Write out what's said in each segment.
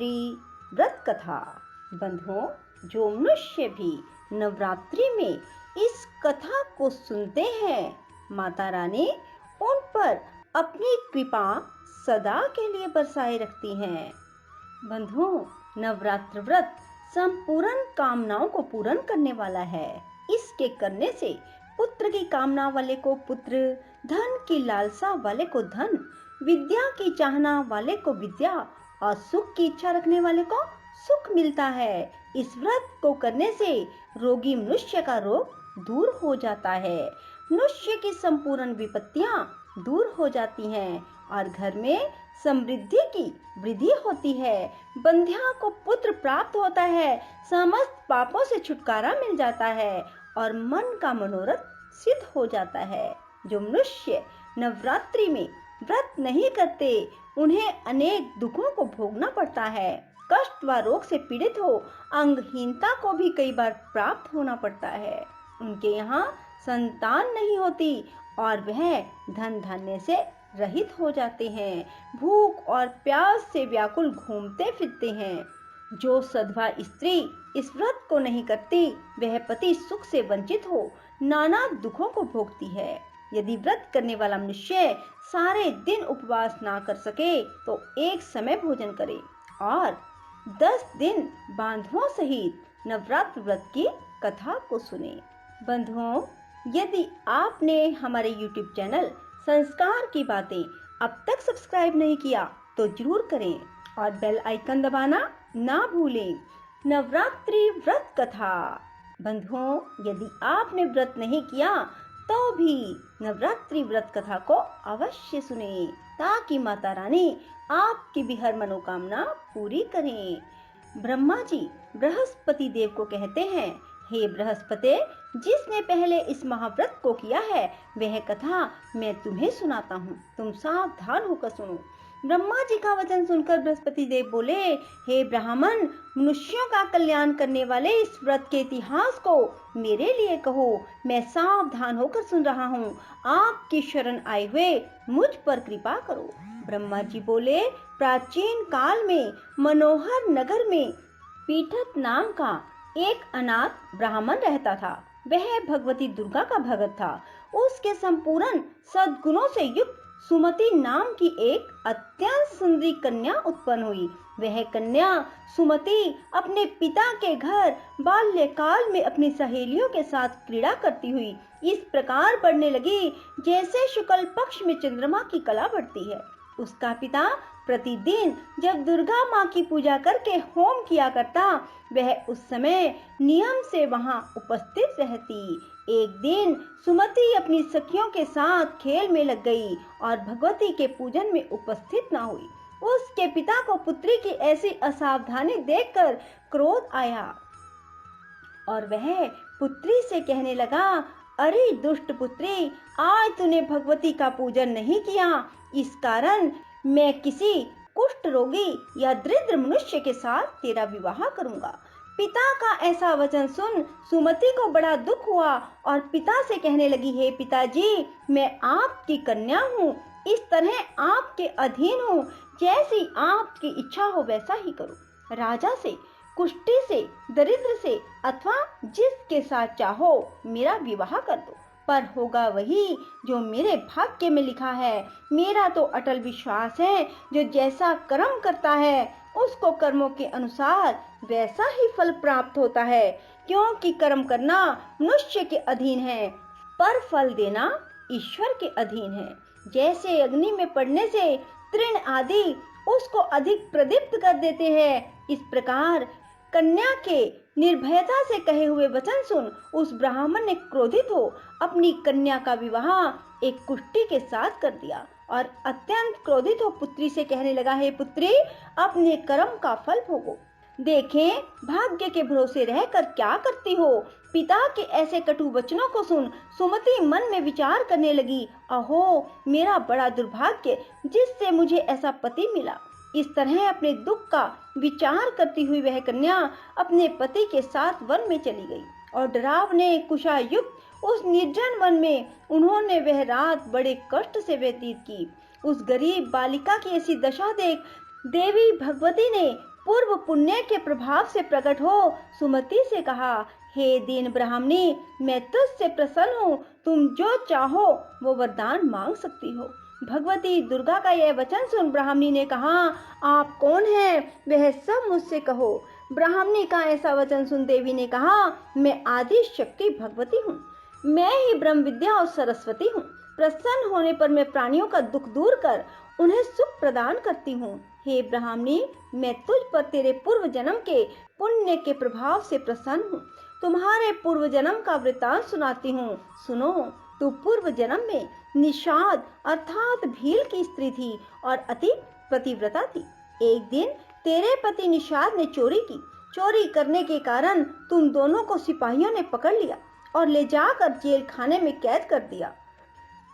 नवरात्रि व्रत कथा। बंधुओं, जो मनुष्य भी नवरात्रि में इस कथा को सुनते हैं, माता रानी उन पर अपनी कृपा सदा के लिए बरसाए रखती हैं। बंधुओं, नवरात्र व्रत संपूर्ण कामनाओं को पूर्ण करने वाला है। इसके करने से पुत्र की कामना वाले को पुत्र, धन की लालसा वाले को धन, विद्या की चाहना वाले को विद्या और सुख की इच्छा रखने वाले को सुख मिलता है। इस व्रत को करने से रोगी मनुष्य का रोग दूर हो जाता है, मनुष्य की संपूर्ण विपत्तियां दूर हो जाती हैं और घर में समृद्धि की वृद्धि होती है। बंध्या को पुत्र प्राप्त होता है, समस्त पापों से छुटकारा मिल जाता है और मन का मनोरथ सिद्ध हो जाता है। जो मनुष्य नवरात्रि में व्रत नहीं करते, उन्हें अनेक दुखों को भोगना पड़ता है। कष्ट व रोग से पीड़ित हो, अंगहीनता को भी कई बार प्राप्त होना पड़ता है। उनके यहाँ संतान नहीं होती और वह धन धान्य से रहित हो जाते हैं, भूख और प्यास से व्याकुल घूमते फिरते हैं। जो सधवा स्त्री इस व्रत को नहीं करती, वह पति सुख से वंचित हो नाना दुखों को भोगती है। यदि व्रत करने वाला मनुष्य सारे दिन उपवास ना कर सके, तो एक समय भोजन करे और 10 दिन बांधवों सहित नवरात्र व्रत की कथा को सुने। बंधुओं, यदि आपने हमारे YouTube चैनल संस्कार की बातें अब तक सब्सक्राइब नहीं किया, तो जरूर करें और बेल आइकन दबाना ना भूलें। नवरात्रि व्रत कथा। बंधुओं, यदि आपने व्रत नहीं किया, तो भी नवरात्रि व्रत कथा को अवश्य सुने, ताकि माता रानी आपकी भी हर मनोकामना पूरी करें। ब्रह्मा जी बृहस्पति देव को कहते हैं, हे बृहस्पति, जिसने पहले इस महाव्रत को किया है, वह कथा मैं तुम्हें सुनाता हूँ, तुम सावधान होकर सुनो। ब्रह्मा जी का वचन सुनकर बृहस्पति देव बोले, हे ब्राह्मण, मनुष्यों का कल्याण करने वाले इस व्रत के इतिहास को मेरे लिए कहो, मैं सावधान होकर सुन रहा हूँ। आपकी शरण आए हुए मुझ पर कृपा करो। ब्रह्मा जी बोले, प्राचीन काल में मनोहर नगर में पीठत नाम का एक अनाथ ब्राह्मण रहता था। वह भगवती दुर्गा का भगत था। उसके संपूर्ण सद्गुणों से युक्त सुमति नाम की एक अत्यंत सुंदरी कन्या उत्पन्न हुई। वह कन्या सुमति अपने पिता के घर बाल्यकाल में अपनी सहेलियों के साथ क्रीड़ा करती हुई इस प्रकार बढ़ने लगी, जैसे शुक्ल पक्ष में चंद्रमा की कला बढ़ती है। उसका पिता प्रतिदिन जब दुर्गा माँ की पूजा करके होम किया करता, वह उस समय नियम से वहां उपस्थित रहती। एक दिन सुमति अपनी सखियों के साथ खेल में लग गई और भगवती के पूजन में उपस्थित न हुई। उसके पिता को पुत्री की ऐसी असावधानी देखकर क्रोध आया और वह पुत्री से कहने लगा, अरे दुष्ट पुत्री, आज तूने भगवती का पूजन नहीं किया, इस कारण मैं किसी कुष्ठ रोगी या दरिद्र मनुष्य के साथ तेरा विवाह करूंगा। पिता का ऐसा वचन सुन सुमति को बड़ा दुख हुआ और पिता से कहने लगी, हे पिताजी, मैं आपकी कन्या हूँ, इस तरह आपके अधीन हूँ, जैसी आपकी इच्छा हो वैसा ही करो। राजा से, कुष्ठी से, दरिद्र से अथवा जिसके साथ चाहो मेरा विवाह कर दो, पर होगा वही जो मेरे भाग्य में लिखा है। मेरा तो अटल विश्वास है, जो जैसा कर्म करता है उसको कर्मों के अनुसार वैसा ही फल प्राप्त होता है, क्योंकि कर्म करना मनुष्य के अधीन है, पर फल देना ईश्वर के अधीन है। जैसे अग्नि में पड़ने से तृण आदि उसको अधिक प्रदीप्त कर देते हैं, इस प्रकार कन्या के निर्भयता से कहे हुए वचन सुन उस ब्राह्मण ने क्रोधित हो अपनी कन्या का विवाह एक कुष्ठी के साथ कर दिया और अत्यंत क्रोधित हो पुत्री से कहने लगा, हे पुत्री, अपने कर्म का फल भोगो। देखें, भाग्य के भरोसे रहकर क्या करती हो। पिता के ऐसे कटु वचनों को सुन सुमति मन में विचार करने लगी, अहो मेरा बड़ा दुर्भाग्य, जिससे मुझे ऐसा पति मिला। इस तरह अपने दुख का विचार करती हुई वह कन्या अपने पति के साथ वन में चली गई और डरावने कुशायुक्त उस निर्जन वन में उन्होंने वह रात बड़े कष्ट से व्यतीत की। उस गरीब बालिका की ऐसी दशा देख देवी भगवती ने पूर्व पुण्य के प्रभाव से प्रकट हो सुमति से कहा, हे दीन ब्राह्मणी, मैं तुझसे प्रसन्न हूँ, तुम जो चाहो वो वरदान मांग सकती हो। भगवती दुर्गा का यह वचन सुन ब्राह्मणी ने कहा, आप कौन हैं, वह सब मुझसे कहो। ब्राह्मणी का ऐसा वचन सुन देवी ने कहा, मैं आदि शक्ति भगवती हूँ, मैं ही ब्रह्म विद्या और सरस्वती हूँ। प्रसन्न होने पर मैं प्राणियों का दुख दूर कर उन्हें सुख प्रदान करती हूँ। हे ब्राह्मणी, मैं तुझ पर तेरे पूर्व जन्म के पुण्य के प्रभाव से प्रसन्न हूँ। तुम्हारे पूर्व जन्म का वृतांत सुनाती हूँ, सुनो। तू पूर्व जन्म में निषाद अर्थात भील की स्त्री थी और अति पतिव्रता थी। एक दिन तेरे पति निषाद ने चोरी की। चोरी करने के कारण तुम दोनों को सिपाहियों ने पकड़ लिया और ले जाकर जेल खाने में कैद कर दिया।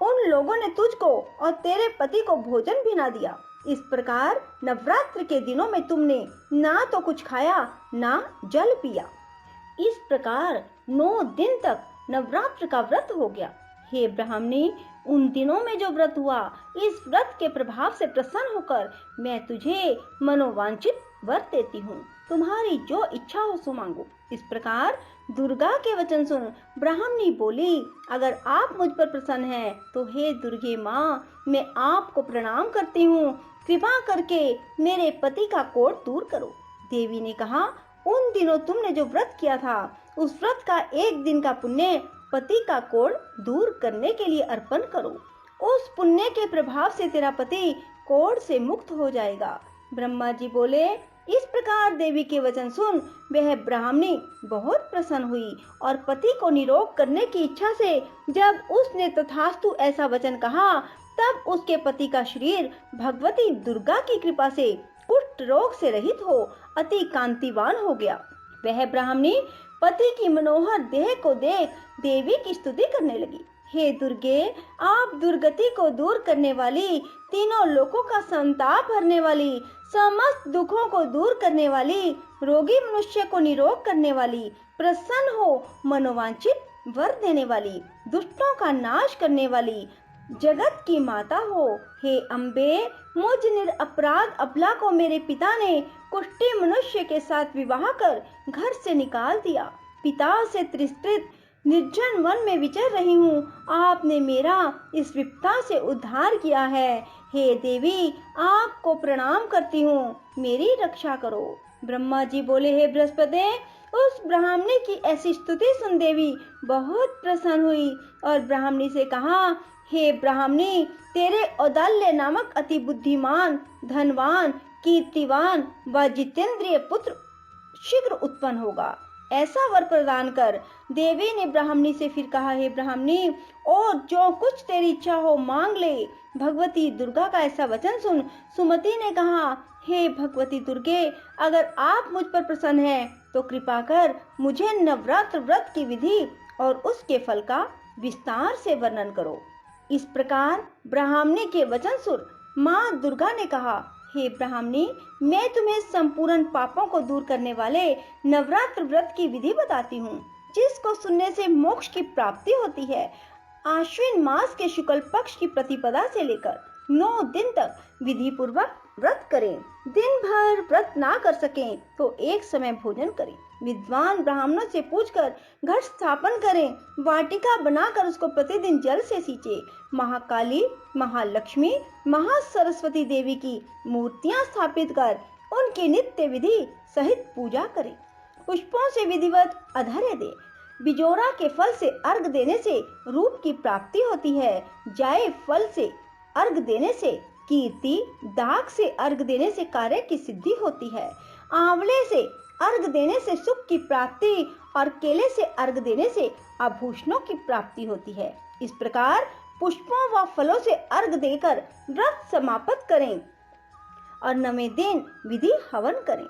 उन लोगों ने तुझको और तेरे पति को भोजन भी ना दिया। इस प्रकार नवरात्र के दिनों में तुमने ना तो कुछ खाया ना जल पिया। इस प्रकार 9 दिन तक नवरात्र का व्रत हो गया। हे ब्राह्मणी, उन दिनों में जो व्रत हुआ, इस व्रत के प्रभाव से प्रसन्न होकर मैं तुझे मनोवांछित वर देती हूँ। तुम्हारी जो इच्छा हो सो मांगो। इस प्रकार दुर्गा के वचन सुन ब्राह्मणी बोली, अगर आप मुझ पर प्रसन्न हैं तो हे दुर्गे माँ, मैं आपको प्रणाम करती हूँ। कृपा करके मेरे पति का कोढ़ दूर करो। देवी ने कहा, उन दिनों तुमने जो व्रत किया था, उस व्रत का एक दिन का पुण्य पति का कोढ़ दूर करने के लिए अर्पण करो। उस पुण्य के प्रभाव से तेरा पति कोढ़ से मुक्त हो जाएगा। ब्रह्मा जी बोले, इस प्रकार देवी के वचन सुन वह ब्राह्मणी बहुत प्रसन्न हुई और पति को निरोग करने की इच्छा से जब उसने तथास्तु ऐसा वचन कहा, तब उसके पति का शरीर भगवती दुर्गा की कृपा से कुष्ठ रोग से रहित हो अति कांतिवान हो गया। वह ब्राह्मणी पति की मनोहर देह को देख देवी की स्तुति करने लगी। हे दुर्गे, आप दुर्गति को दूर करने वाली, तीनों लोकों का संताप हरने वाली, समस्त दुखों को दूर करने वाली, रोगी मनुष्य को निरोग करने वाली, प्रसन्न हो मनोवांछित वर देने वाली, दुष्टों का नाश करने वाली, जगत की माता हो। हे अम्बे, मुझ निरपराध अबला को मेरे पिता ने कुष्ठी मनुष्य के साथ विवाह कर घर से निकाल दिया। पिता से तिरस्कृत निर्जन वन में विचर रही हूँ। आपने मेरा इस विपदा से उद्धार किया है। हे देवी, आपको प्रणाम करती हूँ, मेरी रक्षा करो। ब्रह्मा जी बोले, हे बृहस्पति, उस ब्राह्मणी की ऐसी स्तुति सुन देवी बहुत प्रसन्न हुई और ब्राह्मणी से कहा, हे ब्राह्मणी, तेरे औदाल्य नामक अति बुद्धिमान, धनवान, कीर्तिवान व जितेंद्रिय पुत्र शीघ्र उत्पन्न होगा। ऐसा वर प्रदान कर। देवी ने ब्राह्मणी से फिर कहा, हे ब्राह्मणी, और जो कुछ तेरी इच्छा हो मांग ले। भगवती दुर्गा का ऐसा वचन सुन सुमति ने कहा, हे भगवती दुर्गे, अगर आप मुझ पर प्रसन्न हैं तो कृपा कर मुझे नवरात्र व्रत की विधि और उसके फल का विस्तार से वर्णन करो। इस प्रकार ब्राह्मणी के वचन सुन माँ दुर्गा ने कहा, हे ब्राह्मणी, मैं तुम्हें संपूर्ण पापों को दूर करने वाले नवरात्र व्रत की विधि बताती हूँ, जिसको सुनने से मोक्ष की प्राप्ति होती है। आश्विन मास के शुक्ल पक्ष की प्रतिपदा से लेकर 9 दिन तक विधि पूर्वक व्रत करें। दिन भर व्रत ना कर सकें तो एक समय भोजन करें। विद्वान ब्राह्मणों से पूछकर घट स्थापन करें। वाटिका बनाकर उसको प्रतिदिन जल से सींचे। महाकाली, महालक्ष्मी, महासरस्वती देवी की मूर्तियां स्थापित कर उनकी नित्य विधि सहित पूजा करें। पुष्पों से विधिवत अर्घ्य दे। बिजोरा के फल से अर्घ देने से रूप की प्राप्ति होती है। जाए फल से अर्घ देने से कीर्ति, दाग से अर्घ देने से कार्य की सिद्धि होती है। आंवले से अर्घ देने से सुख की प्राप्ति और केले से अर्घ देने से आभूषणों की प्राप्ति होती है। इस प्रकार पुष्पों व फलों से अर्घ देकर व्रत समाप्त करें और 9वें दिन विधि हवन करें।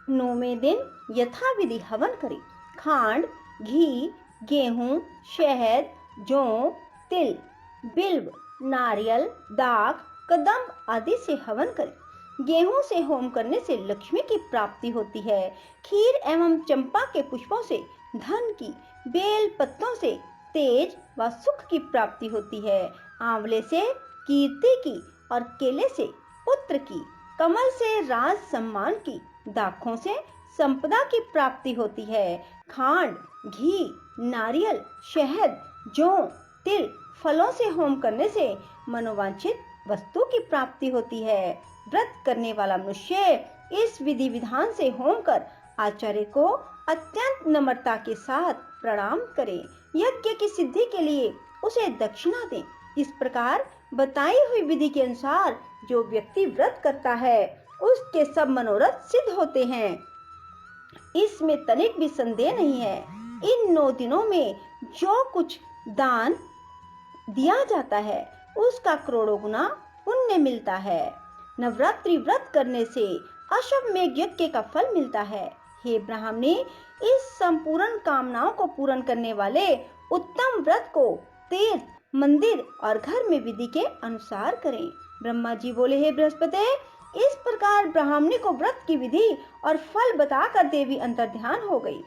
9वें दिन यथा विधि हवन करें। खांड, घी, गेहूं, शहद, जौ, तिल, बिल्व, नारियल, दाख, कदम्ब आदि से हवन करें। गेहूं से होम करने से लक्ष्मी की प्राप्ति होती है। खीर एवं चंपा के पुष्पों से धन की, बेल पत्तों से तेज व सुख की प्राप्ति होती है। आंवले से कीर्ति की और केले से पुत्र की, कमल से राज सम्मान की, दाखों से संपदा की प्राप्ति होती है। खांड, घी, नारियल, शहद, जौ, तिल, फलों से होम करने से मनोवांछित वस्तु की प्राप्ति होती है। व्रत करने वाला मनुष्य इस विधि विधान से होम कर आचार्य को अत्यंत नम्रता के साथ प्रणाम करे। यज्ञ की सिद्धि के लिए उसे दक्षिणा दे। इस प्रकार बताई हुई विधि के अनुसार जो व्यक्ति व्रत करता है उसके सब मनोरथ सिद्ध होते हैं। इसमें तनिक भी संदेह नहीं है। इन 9 दिनों में जो कुछ दान दिया जाता है उसका करोड़ों गुना पुण्य मिलता है। नवरात्रि व्रत करने से अश्वमेध यज्ञ का फल मिलता है। हे ब्राह्मणी, इस संपूर्ण कामनाओं को पूर्ण करने वाले उत्तम व्रत को तीर्थ, मंदिर और घर में विधि के अनुसार करें। ब्रह्मा जी बोले, हे बृहस्पति, इस प्रकार ब्राह्मणी को व्रत की विधि और फल बताकर देवी अंतर्ध्यान हो गई।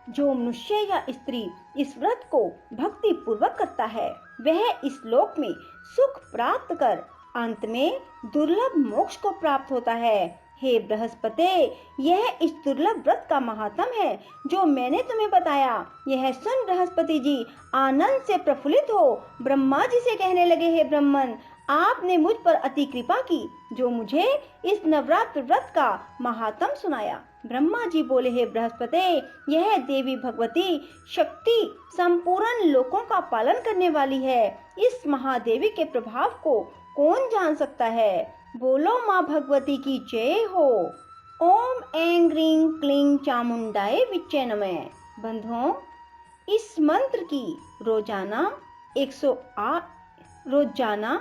जो मनुष्य या स्त्री इस व्रत को भक्ति पूर्वक करता है वह इस लोक में सुख प्राप्त कर अंत में दुर्लभ मोक्ष को प्राप्त होता है। हे बृहस्पति, यह इस दुर्लभ व्रत का महात्म है जो मैंने तुम्हें बताया। यह सुन बृहस्पति जी आनंद से प्रफुल्लित हो ब्रह्मा जी से कहने लगे, हे ब्रह्मन, आपने मुझ पर अति कृपा की जो मुझे इस नवरात्र व्रत का महात्म सुनाया। ब्रह्मा जी बोले, हे बृहस्पति, यह देवी भगवती शक्ति संपूर्ण लोकों का पालन करने वाली है। इस महादेवी के प्रभाव को कौन जान सकता है। बोलो माँ भगवती की जय हो। ओम ऐं ग्रीं क्लीं चामुंडाय विच्चे नमः। बंधुओं, इस मंत्र की रोजाना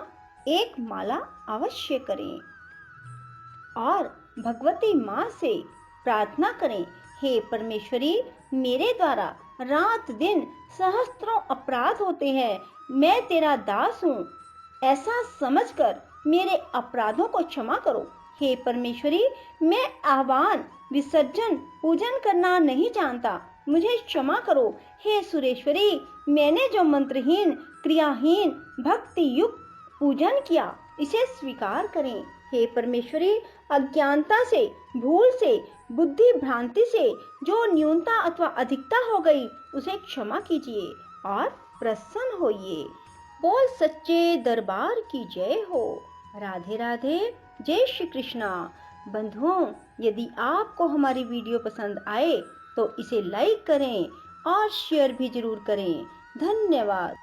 1 माला अवश्य करें और भगवती माँ से प्रार्थना करें, हे परमेश्वरी, मेरे द्वारा रात दिन सहस्त्रों अपराध होते हैं। मैं तेरा दास हूँ, ऐसा समझकर मेरे अपराधों को क्षमा करो। हे परमेश्वरी, मैं आह्वान, विसर्जन, पूजन करना नहीं जानता, मुझे क्षमा करो। हे सुरेश्वरी, मैंने जो मंत्रहीन, क्रियाहीन, भक्ति युक्त पूजन किया इसे स्वीकार करें। हे परमेश्वरी, अज्ञानता से, भूल से, बुद्धि भ्रांति से जो न्यूनता अथवा अधिकता हो गई उसे क्षमा कीजिए और प्रसन्न होइए। बोल सच्चे दरबार की जय हो। राधे राधे, जय श्री कृष्णा। बंधुओं, यदि आपको हमारी वीडियो पसंद आए तो इसे लाइक करें और शेयर भी जरूर करें। धन्यवाद।